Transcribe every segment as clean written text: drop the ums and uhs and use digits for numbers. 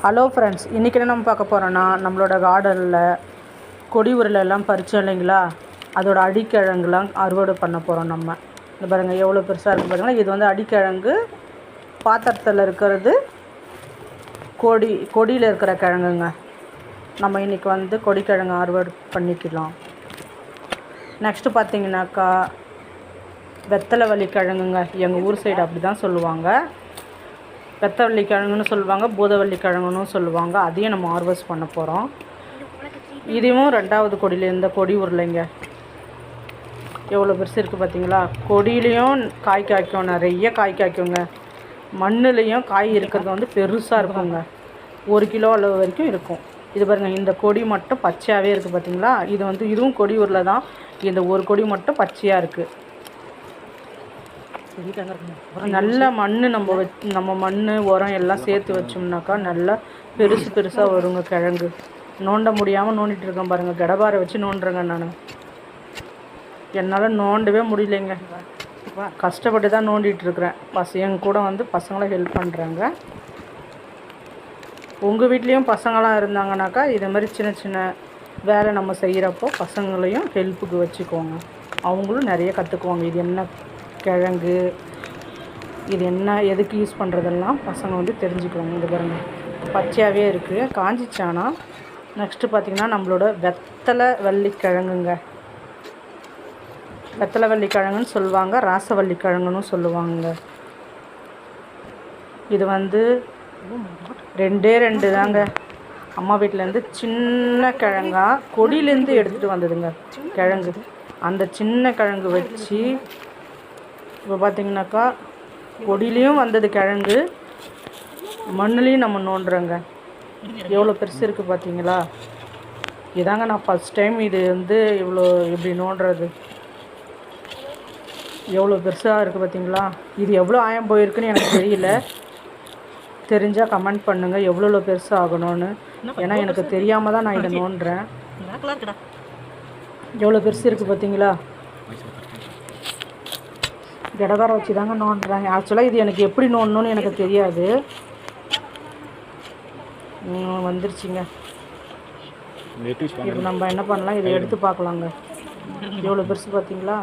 Hello friends, இன்றைக்கி என்ன நம்ம பார்க்க போகிறோன்னா, நம்மளோட கார்டனில் கொடி உருளையெல்லாம் பறித்தோம் இல்லைங்களா, அதோட அடிக்கிழங்குலாம் அறுவடை பண்ண போகிறோம். நம்ம இந்த பாருங்கள் எவ்வளோ பெருசாக இருக்குது பாருங்கள். இது வந்து அடிக்கிழங்கு, பாத்திரத்தில் இருக்கிறது கொடியில் இருக்கிற கிழங்குங்க. நம்ம இன்றைக்கி வந்து கொடிக்கிழங்கு அறுவடை பண்ணிக்கலாம். நெக்ஸ்ட்டு பார்த்திங்கனாக்கா வெத்தலை வள்ளி கிழங்குங்க. எங்கள் ஊர் சைடு அப்படி தான் சொல்லுவாங்க. வெத்தவள்ளி கிழங்குன்னு சொல்லுவாங்க, பூதவள்ளி கிழங்குன்னு சொல்லுவாங்க. அதையும் நம்ம ஹார்வெஸ்ட் பண்ண போகிறோம். இதுவும் ரெண்டாவது கொடியில் இந்த கொடி உருளைங்க. எவ்வளோ பெருசு இருக்குது பார்த்தீங்களா. கொடியிலையும் காய் காய்க்கும், நிறைய காய் காய்க்குங்க. மண்ணுலேயும் காய் இருக்கிறது வந்து பெருசாக இருக்குங்க. 1 கிலோ அளவு வரைக்கும் இருக்கும். இது பாருங்கள், இந்த கொடி மட்டும் பச்சையாகவே இருக்குது பார்த்தீங்களா. இது வந்து இதுவும் கொடி உருளை தான். இந்த ஒரு கொடி மட்டும் பச்சையாக இருக்குது. நல்ல மண் நம்ம மண் உரம் எல்லாம் சேர்த்து வச்சோம்னாக்கா நல்லா பெருசாக வருங்க கிழங்கு. நோண்ட முடியாமல் நோண்டிகிட்டு இருக்கேன் பாருங்கள். கடபாரை வச்சு நோண்டுறேங்க. நான் என்னால் நோண்டவே முடியலைங்க. கஷ்டப்பட்டு தான் நோண்டிகிட்ருக்குறேன். என் கூட வந்து பசங்களாம் ஹெல்ப் பண்ணுறாங்க. உங்கள் வீட்லேயும் பசங்களாம் இருந்தாங்கனாக்கா இதே மாதிரி சின்ன சின்ன வேலை நம்ம செய்கிறப்போ பசங்களையும் ஹெல்ப்புக்கு வச்சுக்கோங்க. அவங்களும் நிறைய கற்றுக்குவாங்க. இது என்ன கிழங்கு, இது என்ன, எதுக்கு யூஸ் பண்ணுறதெல்லாம் பசங்க வந்து தெரிஞ்சுக்குவாங்க. இது பாருங்கள், பச்சையாகவே இருக்குது, காஞ்சிச்சானா. நெக்ஸ்ட்டு பார்த்திங்கன்னா நம்மளோட வெத்தலை வள்ளி கிழங்குங்க. வெத்தலை வள்ளி கிழங்குன்னு சொல்லுவாங்க, ராசவள்ளி கிழங்குன்னு சொல்லுவாங்க. இது வந்து 2 தாங்க. அம்மா வீட்டிலேருந்து சின்ன கிழங்கா கொடியிலேருந்து எடுத்துகிட்டு வந்ததுங்க கிழங்கு. அந்த சின்ன கிழங்கு வச்சு இப்போ பார்த்திங்கனாக்கா கொடியிலையும் வந்தது கிழங்கு, மண்ணுலேயும் நம்ம நோண்டுறோங்க. எவ்வளோ பெருசு இருக்குது பார்த்தீங்களா. இதாங்க நான் ஃபஸ்ட் டைம் இது வந்து இப்படி நோண்டுறது. எவ்வளோ பெருசாக இருக்குது பார்த்தீங்களா. இது எவ்வளோ ஆயம் போயிருக்குன்னு எனக்கு தெரியல. தெரிஞ்சால் கமெண்ட் பண்ணுங்கள் எவ்வளோ பெருசாக ஆகணும்னு. ஏன்னா எனக்கு தெரியாமல் தான் நான் இதை நோண்டுறேன். எவ்வளோ பெருசு இருக்குது பார்த்தீங்களா. கடகார வச்சு தாங்க நோண்டுறாங்க. ஆக்சுவலாக இது எனக்கு எப்படி நோண்டணும்னு எனக்கு தெரியாது. வந்துருச்சுங்க. இப்போ நம்ம என்ன பண்ணலாம், இதை எடுத்து பார்க்கலாங்க. எவ்வளோ பெருசு பார்த்தீங்களா.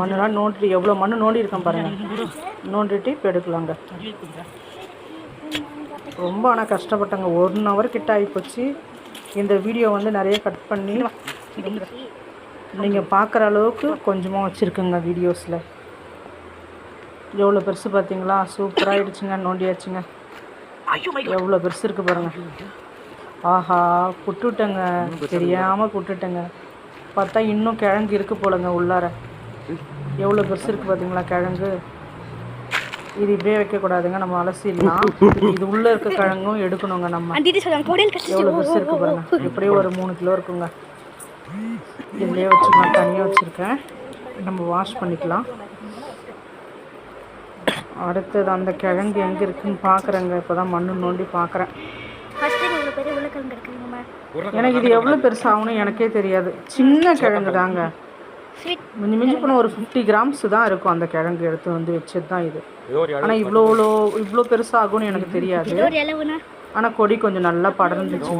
மண்ணெலாம் நோண்டிட்டு எவ்வளோ மண் நோண்டி இருக்கேன் பாருங்கள். நோண்டிட்டு இப்போ எடுக்கலாங்க. ரொம்ப ஆனால் கஷ்டப்பட்டேங்க. 1 hour கிட்ட ஆகிப்போச்சு. இந்த வீடியோ வந்து நிறைய கட் பண்ணி நீங்கள் பார்க்குற அளவுக்கு கொஞ்சமாக வச்சுருக்குங்க வீடியோஸில். எவ்வளோ பெருசு பார்த்தீங்களா. சூப்பராகிடுச்சுங்க. நோண்டியாச்சுங்க. எவ்வளோ பெருசு இருக்குது பாருங்கள். ஆஹா, புட்டுட்டேங்க, தெரியாமல் புட்டுட்டேங்க. பார்த்தா இன்னும் கிழங்கு இருக்குது போலங்க உள்ளார. எவ்வளோ பெருசு இருக்குது பார்த்தீங்களா கிழங்கு. இது இப்படியே வைக்கக்கூடாதுங்க, நம்ம அலசிடலாம். இது உள்ளே இருக்க கிழங்கும் எடுக்கணுங்க நம்ம. எவ்வளோ பெருசு இருக்குது பாருங்கள். எப்படியும் ஒரு 3 கிலோ இருக்குங்க. இதுலேயே வச்சுக்கலாம், தனியாக வச்சுருக்கேன். நம்ம வாஷ் பண்ணிக்கலாம். அடுத்தது அந்த கிழங்கு எங்கே இருக்குதுன்னு பார்க்குறேங்க. இப்போ தான் மண்ணு நோண்டி பார்க்குறேன். எனக்கு இது எவ்வளோ பெருசாகணும் எனக்கே தெரியாது. சின்ன கிழங்கு தாங்க. மிஞ்சி போனால் ஒரு 50 grams தான் இருக்கும். அந்த கிழங்கு எடுத்து வந்து வச்சது தான் இது. ஆனால் இவ்வளோ பெருசாகும்னு எனக்கு தெரியாது. ஆனால் கொடி கொஞ்சம் நல்லா படர்ந்துச்சு.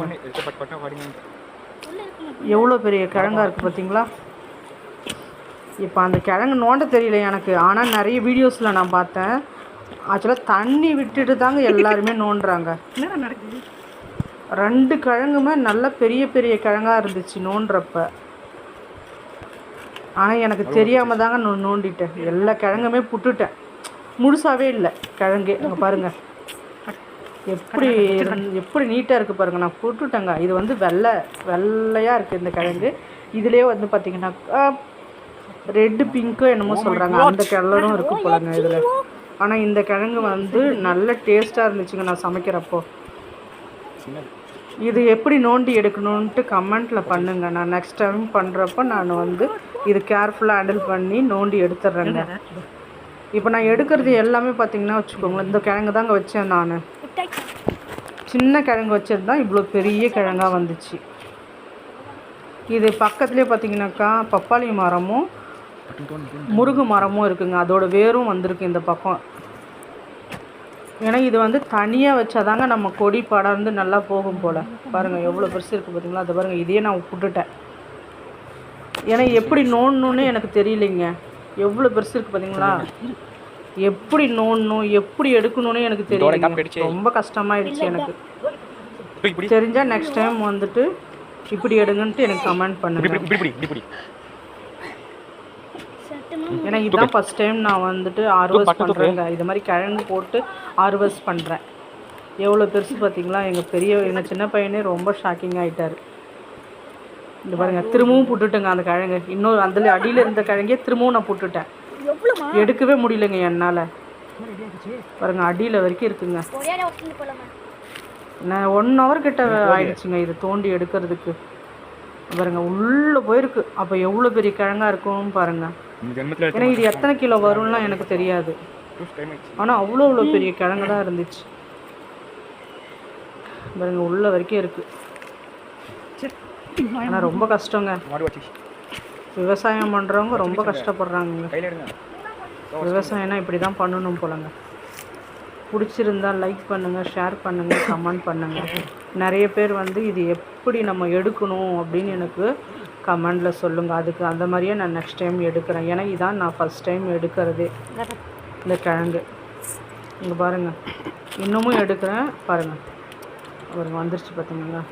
எவ்வளோ பெரிய கிழங்கா இருக்குது பார்த்தீங்களா. இப்போ அந்த கிழங்கு நோண்ட தெரியல எனக்கு. ஆனால் நிறைய வீடியோஸில் நான் பார்த்தேன். ஆக்சுவலாக தண்ணி விட்டுட்டு தாங்க எல்லாருமே நோண்டுறாங்க. 2 கிழங்குமே நல்ல பெரிய பெரிய கிழங்காக இருந்துச்சு நோண்டுறப்ப. ஆனால் எனக்கு தெரியாமல் தாங்க நோண்டிட்டேன். எல்லா கிழங்குமே புட்டுட்டேன். முழுசாகவே இல்லை கிழங்கு. அங்கே பாருங்கள் எப்படி நீட்டாக இருக்குது பாருங்கள். நான் புட்டுட்டேங்க. இது வந்து வெள்ளையாக இருக்குது இந்த கிழங்கு. இதிலே வந்து பார்த்திங்கனாக்கா ரெட்டு பிங்க்கோ என்னமோ சொல்கிறாங்க, அந்த கலரும் இருக்குது போலங்க இதில். ஆனால் இந்த கிழங்கு வந்து நல்ல டேஸ்ட்டாக இருந்துச்சுங்க நான் சமைக்கிறப்போ. இது எப்படி நோண்டி எடுக்கணுன்ட்டு கமெண்ட்டில் பண்ணுங்கள். நான் நெக்ஸ்ட் டைம் பண்ணுறப்போ நான் வந்து இது கேர்ஃபுல்லாக ஹேண்டில் பண்ணி நோண்டி எடுத்துடுறேங்க. இப்போ நான் எடுக்கிறது எல்லாமே பார்த்திங்கன்னா வச்சுக்கோங்களேன், இந்த கிழங்கு தாங்க வச்சேன் நான். சின்ன கிழங்கு வச்சது தான் இவ்வளோ பெரிய கிழங்காக வந்துச்சு. இது பக்கத்துலேயே பார்த்திங்கனாக்கா பப்பாளி மரமும் முருங்கை மரமும் இருக்குங்க. அதோட வேரும் வந்திருக்கு இந்த பக்கம். ஏன்னா இது வந்து தனியாக வச்சாதாங்க நம்ம கொடி படர்ந்து நல்லா போகும் போல். பாருங்கள் எவ்வளோ பெருசு இருக்குது பார்த்தீங்களா? அதை பாருங்கள், இதையே நான் விட்டுட்டேன். ஏன்னா எப்படி நோண்டணுன்னு எனக்கு தெரியலைங்க. எவ்வளோ பெருசு இருக்குது பார்த்தீங்களா? எப்படி நோண்டணும் எப்படி எடுக்கணும்னு எனக்கு தெரியல. ரொம்ப கஷ்டமாயிடுச்சு எனக்கு. தெரிஞ்சால் நெக்ஸ்ட் டைம் வந்துட்டு இப்படி எடுங்கன்ட்டு எனக்கு கமெண்ட் பண்ணுங்க. ஏன்னா இதுதான் ஃபஸ்ட் டைம் நான் வந்துட்டு ஹார்வெஸ்ட் பண்ணுறேங்க. இது மாதிரி கிழங்கு போட்டு ஹார்வெஸ்ட் பண்ணுறேன். எவ்வளோ பெருசு பார்த்தீங்களா? எங்கள் சின்ன பையனே ரொம்ப ஷாக்கிங் ஆகிட்டார். இந்த பாருங்கள், திரும்பவும் போட்டுட்டேங்க அந்த கிழங்கு. இன்னொரு அந்த அடியில் இருந்த கிழங்கே திரும்பவும் நான் போட்டுட்டேன். எடுக்கவே முடியலைங்க என்னால். பாருங்கள், அடியில் வரைக்கும் இருக்குங்க. நான் 1 hour கிட்ட ஆயிடுச்சுங்க இது தோண்டி எடுக்கிறதுக்கு. பாருங்கள், உள்ளே போயிருக்கு. அப்போ எவ்வளோ பெரிய கிழங்கா இருக்கும் பாருங்கள். ஏன்னா இது எத்தனை கிலோ வரும்லாம் எனக்கு தெரியாது. ஆனால் அவ்வளோ பெரிய கிழங்கு தான் இருந்துச்சு. பாருங்க, உள்ள வரைக்கும் இருக்குது. ஆனால் ரொம்ப கஷ்டங்க. விவசாயம் பண்ணுறவங்க ரொம்ப கஷ்டப்படுறாங்க. விவசாயம்னா இப்படி தான் பண்ணணும் போலங்க. பிடிச்சிருந்தால் லைக் பண்ணுங்கள், ஷேர் பண்ணுங்கள், கமெண்ட் பண்ணுங்கள். நிறைய பேர் வந்து இது எப்படி நம்ம எடுக்கணும் அப்படின்னு எனக்கு கமெண்டில் சொல்லுங்கள். அதுக்கு அந்த மாதிரியே நான் நெக்ஸ்ட் டைம் எடுக்கிறேன். ஏன்னா இதான் நான் ஃபஸ்ட் டைம் எடுக்கிறதே இந்த கிழங்கு. இங்கே பாருங்கள், இன்னமும் எடுக்கிறேன் பாருங்கள். பாருங்க, வந்துருச்சு பார்த்தீங்களா?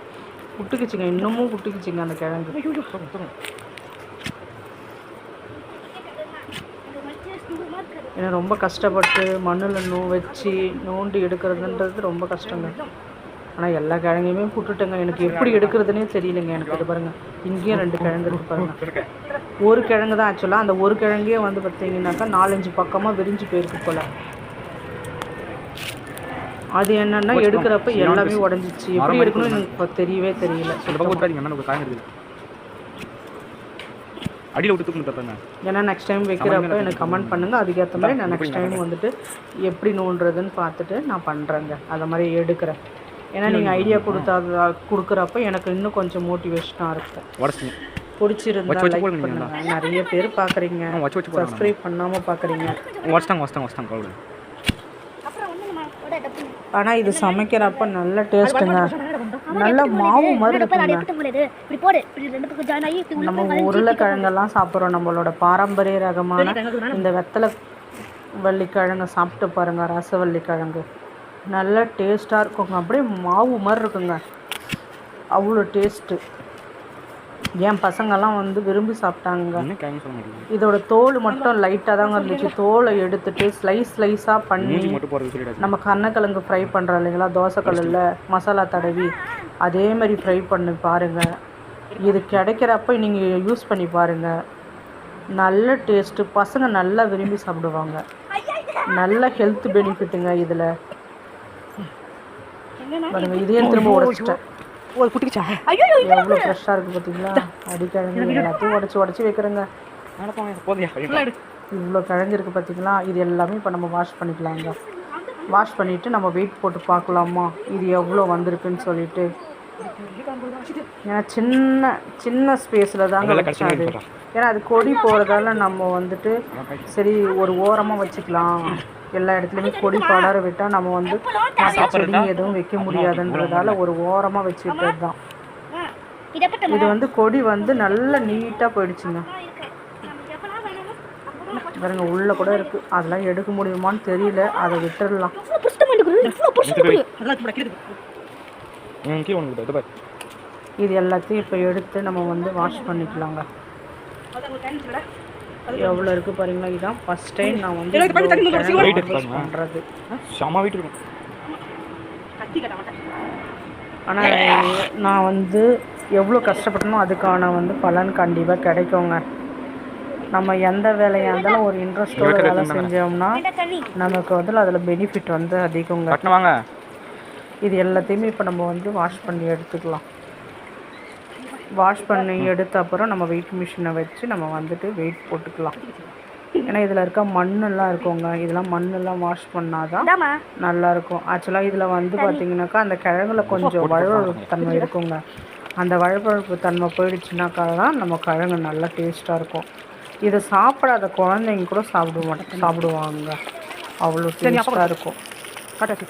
புட்டுக்குச்சிங்க, இன்னமும் புட்டுக்குச்சிங்க அந்த கிழங்கு. ஏன்னா ரொம்ப கஷ்டப்பட்டு மண்ணில் வச்சு நோண்டி எடுக்கிறதுன்றது ரொம்ப கஷ்டங்க. ஆனால் எல்லா கிழங்கையுமே புட்டுட்டேங்க. எனக்கு எப்படி எடுக்கிறதுனே தெரியலைங்க எனக்கு. இது பாருங்கள், இங்கேயும் 2 கிழங்கு இருக்குது பாருங்கள். ஒரு கிழங்கு தான் ஆக்சுவலாக. அந்த ஒரு கிழங்கே வந்து பார்த்தீங்கன்னாக்கா 4-5 பக்கமாக விரிஞ்சு போயிருக்கு போல். அது என்னென்னா எடுக்கிறப்ப எல்லாமே உடஞ்சிச்சு. எப்படி எடுக்கணும்னு எனக்கு தெரியவே தெரியல. அடியில் விட்டு தூக்கணும். ஏன்னா நெக்ஸ்ட் டைம் வைக்கிறப்ப எனக்கு கமெண்ட் பண்ணுங்கள். அதுக்கேற்ற மாதிரி நான் நெக்ஸ்ட் டைம் வந்துட்டு எப்படி நோண்டுறதுன்னு பார்த்துட்டு நான் பண்ணுறேங்க. அதை மாதிரி எடுக்கிறேன். ஏன்னா நீங்கள் ஐடியா கொடுக்குறப்ப எனக்கு இன்னும் கொஞ்சம் மோட்டிவேஷனாக இருக்கும். பிடிச்சிருந்தா லைக் பண்ணுங்கள். நிறைய பேர் பார்க்குறீங்க, சப்ஸ்கிரைப் பண்ணாமல் பார்க்குறீங்க. ஆனால் இது சமைக்கிறப்ப நல்ல டேஸ்ட்டுங்க. நல்ல மாவு மாதிரி இருக்குங்க. நம்ம உருளைக்கிழங்கெல்லாம் சாப்பிட்றோம். நம்மளோட பாரம்பரிய ரகமான இந்த வெத்தலை வள்ளிக்கிழங்கு சாப்பிட்டு பாருங்கள். ரசவள்ளிக்கிழங்கு நல்ல டேஸ்ட்டாக இருக்குங்க. அப்படியே மாவு மாதிரி இருக்குங்க. அவ்வளோ டேஸ்ட்டு. என் பசங்கள்லாம் வந்து விரும்பி சாப்பிட்டாங்க. இதோட தோல் மட்டும் லைட்டாக தாங்க இருந்துச்சு. தோலை எடுத்துட்டு ஸ்லைஸாக பண்ணி நம்ம கருணக்கிழங்கு ஃப்ரை பண்ணுறோம் இல்லைங்களா, தோசைக்கல்லில் மசாலா தடவி அதே மாதிரி ஃப்ரை பண்ணி பாருங்கள். இது கிடைக்கிறப்ப நீங்கள் யூஸ் பண்ணி பாருங்கள். நல்ல டேஸ்ட்டு. பசங்க நல்லா விரும்பி சாப்பிடுவாங்க. நல்ல ஹெல்த் பெனிஃபிட்டுங்க இதில். பாருங்க, இதையும் திரும்ப உடைச்சிட்டேன். எவ்வளோ ஃப்ரெஷ்ஷாக இருக்குது பார்த்தீங்களா? அடிக்கிழங்கு எல்லாத்தையும் உடச்சி வைக்கிறேங்க. இவ்வளோ கிழங்கு இருக்குது பார்த்தீங்களா? இது எல்லாமே இப்போ நம்ம வாஷ் பண்ணிக்கலாங்க. வாஷ் பண்ணிவிட்டு நம்ம வெயிட் போட்டு பார்க்கலாமா இது எவ்வளோ வந்திருக்குன்னு சொல்லிட்டு. ஏன்னா சின்ன ஸ்பேஸில் தாங்க வச்சாது. ஏன்னா அது கொடி போகிறதால நம்ம வந்துட்டு சரி ஒரு ஓரமாக வச்சுக்கலாம். எல்லா இடத்துலையுமே கொடி படர விட்டால் நம்ம வந்து செடி எதுவும் வைக்க முடியாதுன்றதால ஒரு ஓரமாக வச்சுக்கிட்டது தான். இது வந்து கொடி வந்து நல்லா நீட்டாக போயிடுச்சுங்க. பாருங்க, உள்ளே கூட இருக்குது. அதெல்லாம் எடுக்க முடியுமான்னு தெரியல. அதை விட்டுடலாம். இது எல்லாத்தையும் இப்போ எடுத்து நம்ம வந்து வாஷ் பண்ணிக்கலாங்க. எவ்வளோ இருக்குது பாருங்களா? இதுதான் ஃபஸ்ட் டைம் நான் வந்து பண்ணுறது. ஆனால் நான் வந்து எவ்வளோ கஷ்டப்பட்டனோ அதுக்கான வந்து பலன் கண்டிப்பாக கிடைக்குங்க. நம்ம எந்த வேலையாக இருந்தாலும் ஒரு இன்ட்ரெஸ்ட்டோட வேலை செஞ்சோம்னா நமக்கு வந்து அதில் பெனிஃபிட் வந்து அதிகங்க. இது எல்லாத்தையுமே இப்போ நம்ம வந்து வாஷ் பண்ணி எடுத்துக்கலாம். வாஷ் பண்ணி எடுத்த அப்புறம் நம்ம வெயிட் மிஷினை வச்சு நம்ம வந்துட்டு வெயிட் போட்டுக்கலாம். ஏன்னா இதில் இருக்க மண்ணெல்லாம் இருக்குங்க. இதெல்லாம் மண்ணெல்லாம் வாஷ் பண்ணால் தான் நல்லாயிருக்கும். ஆக்சுவலாக இதில் வந்து பார்த்திங்கனாக்கா அந்த கிழங்குல கொஞ்சம் வழுவழுப்பு தன்மை இருக்குங்க. அந்த வழுவழுப்பு தன்மை போயிடுச்சுனாக்கா தான் நம்ம கிழங்கு நல்லா டேஸ்ட்டாக இருக்கும். இதை சாப்பிடாத குழந்தைங்க கூட சாப்பிடுவாங்க. அவ்வளோ டேஸ்ட்டாக இருக்கும். காட்டாச்சு.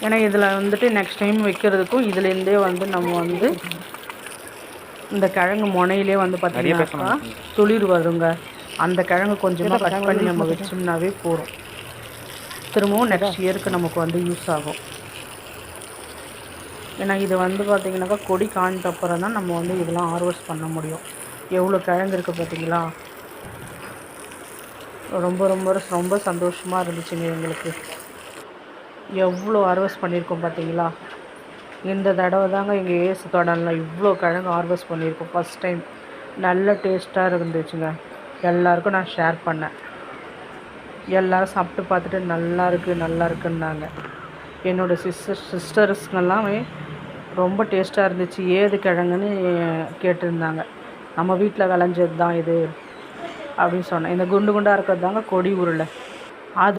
ஏன்னா இதில் வந்துட்டு நெக்ஸ்ட் டைம் வைக்கிறதுக்கும் இதுலேருந்தே வந்து நம்ம வந்து இந்த கிழங்கு முனையிலே வந்து பார்த்தீங்கன்னாக்கா துளிர் வருங்க. அந்த கிழங்கு கொஞ்சமாக கட் பண்ணி நம்ம வச்சோம்னாவே போதும். திரும்பவும் நெக்ஸ்ட் இயருக்கு நமக்கு வந்து யூஸ் ஆகும். ஏன்னா இது வந்து பார்த்திங்கனாக்கா கொடி காய்ந்த அப்புறம் தான் நம்ம வந்து இதெல்லாம் ஹார்வெஸ்ட் பண்ண முடியும். எவ்வளோ கிழங்கு இருக்குது பார்த்தீங்களா? ரொம்ப ரொம்ப ரொம்ப சந்தோஷமாக இருந்துச்சுங்க எங்களுக்கு. எவ்வளோ ஹார்வெஸ்ட் பண்ணியிருக்கோம் பார்த்தீங்களா? இந்த தடவை தாங்க எங்கள் ஏசு கார்டனில் இவ்வளோ கிழங்கு ஹார்வெஸ்ட் பண்ணியிருக்கோம் ஃபஸ்ட் டைம். நல்ல டேஸ்ட்டாக இருந்துச்சுங்க. எல்லாருக்கும் நான் ஷேர் பண்ணேன். எல்லோரும் சாப்பிட்டு பார்த்துட்டு நல்லா இருக்குன்னாங்க. என்னோடய சிஸ்டர்ஸ்ங்கெல்லாமே ரொம்ப டேஸ்ட்டாக இருந்துச்சு, ஏது கிழங்குன்னு கேட்டிருந்தாங்க. நம்ம வீட்டில் விளைஞ்சது தான் இது அப்படின்னு சொன்னேன். இந்த குண்டு குண்டாக இருக்கிறது தாங்க கொடி உருளை.